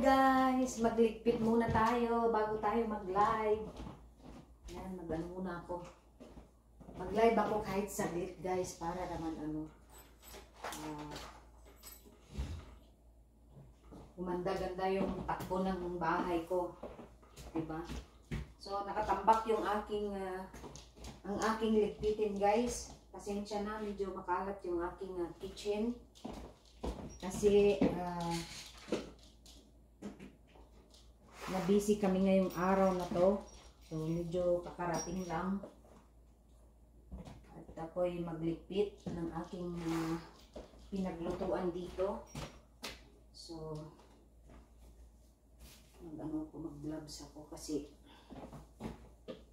guys, magligpit muna tayo bago tayo mag-live. Yan, mag-ano muna ako. Mag-live ako kahit saglit guys, para naman umanda-ganda yung takbo ng bahay ko. Diba? So, nakatambak yung ang aking ligpitin guys. Pasensya na, medyo makalat yung aking kitchen. Kasi, na-busy kami ngayong araw na to. So, medyo kakarating lang. At ako'y magligpit ng aking pinaglutuan dito. So, mag-gloves ako kasi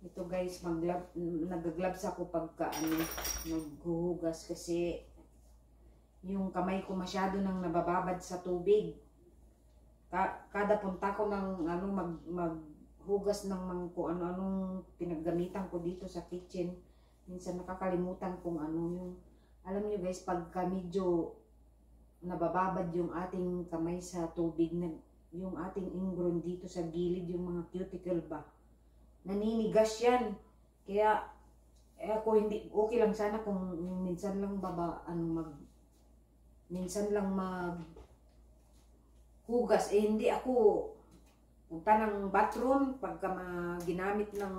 ito guys, nag-gloves ako pagka naghuhugas kasi yung kamay ko masyado nang nabababad sa tubig. Kada punta ko ng maghugas ng kung ano-anong pinaggamitan ko dito sa kitchen, minsan nakakalimutan kung yung alam niyo guys, pagka medyo nabababad yung ating kamay sa tubig, yung ating ingron dito sa gilid, yung mga cuticle ba, naninigas yan. Kaya ako hindi okay lang sana kung minsan lang minsan lang maghugas. Hindi ako punta ng bathroom pagka ginamit ng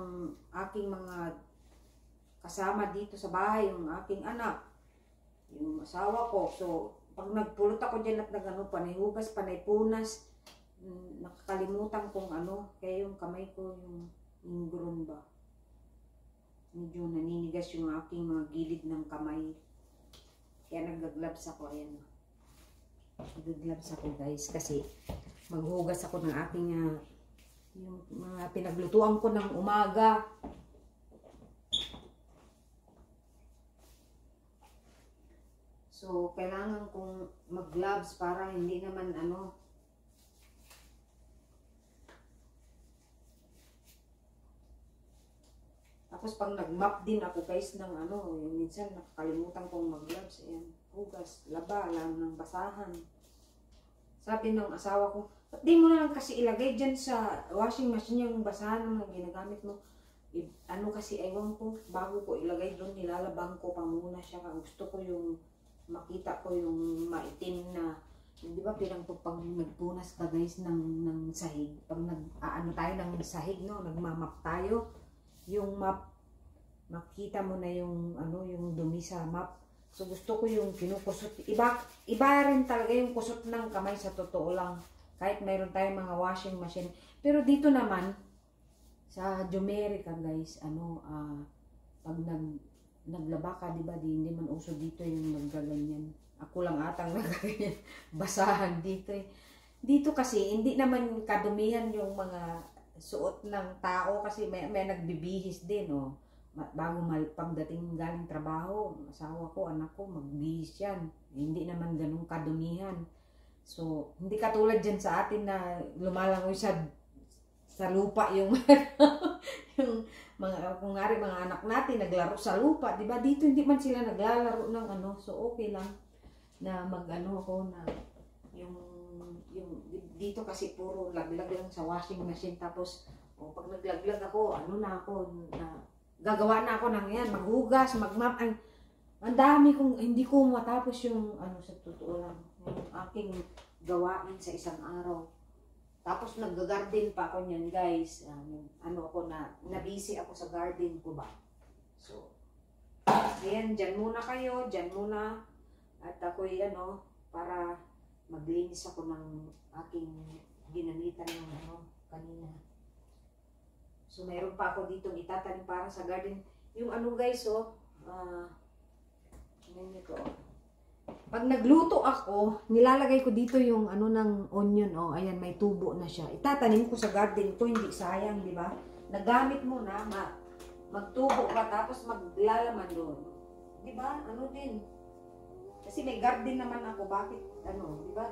aking mga kasama dito sa bahay, yung aking anak, yung asawa ko. So pag nagpulot ako dyan at panayhugas, panaypunas, nakakalimutan kung kaya yung kamay ko, yung ingron ba, medyo naninigas yung aking mga gilid ng kamay. Kaya nag-gloves ako, ayan. Nag-gloves ako guys kasi maghugas ako ng aking yung mga pinaglutuan ko ng umaga. So kailangan kong mag-gloves para hindi naman Tapos pag nag-mop din ako guys ng yung minsan nakakalimutan kong mag-gloves. Ayan, hugas, laba lang ng basahan. Sabi ng asawa ko, ba't di mo na lang kasi ilagay dyan sa washing machine yung basahan ng ginagamit mo? Kasi ewan ko, bago ko ilagay doon, nilalabang ko pa muna siya. Gusto ko yung makita ko yung maitim na, di ba pag nagpunas ka guys ng sahig, pag tayo ng sahig, no, nagmamap tayo, yung map, makita mo na yung yung dumi sa map. So gusto ko yung kinukusot. Iba rin talaga yung kusot ng kamay sa totoo lang. Kahit mayroon tayong mga washing machine. Pero dito naman sa Jumerica guys, pag naglaba ka, di ba, hindi man uso dito yung naggaganyan. Ako lang atang naggaganyan. Basahan dito eh. Dito kasi hindi naman kadumihan yung mga suot ng tao kasi may nagbibihis din, bago pagdating galing trabaho, asawa ko, anak ko, magbihis yan. Hindi naman ganun kadumihan. So, hindi katulad dyan sa atin na lumalangoy sa lupa yung yung kung nga rin mga anak natin naglaro sa lupa, di ba? Dito hindi man sila naglalaro ng so okay lang na ako na yung dito kasi puro laglag lang sa washing machine. Tapos pag naglaglag ako, gagawa na ako ng yan, maghugas, magmap. Ang dami kong hindi ko matapos yung sa totoo lang, yung aking gawain sa isang araw. Tapos nag-garden pa ako niyan guys. Ako na-busy ako sa garden ko ba. So ayan, dyan muna kayo, dyan muna. At ako'y para maglinis ako ng aking ginamitan ng kanina. So mayroon pa ako dito itatanim para sa garden. Yung guys, pag nagluto ako, nilalagay ko dito yung ng onion, ayan, may tubo na siya. Itatanim ko sa garden ko, hindi sayang, di ba? Nagamit mo na, magtubo ka tapos maglalaman doon. Di ba? Din. Kasi may garden naman ako, bakit, di ba?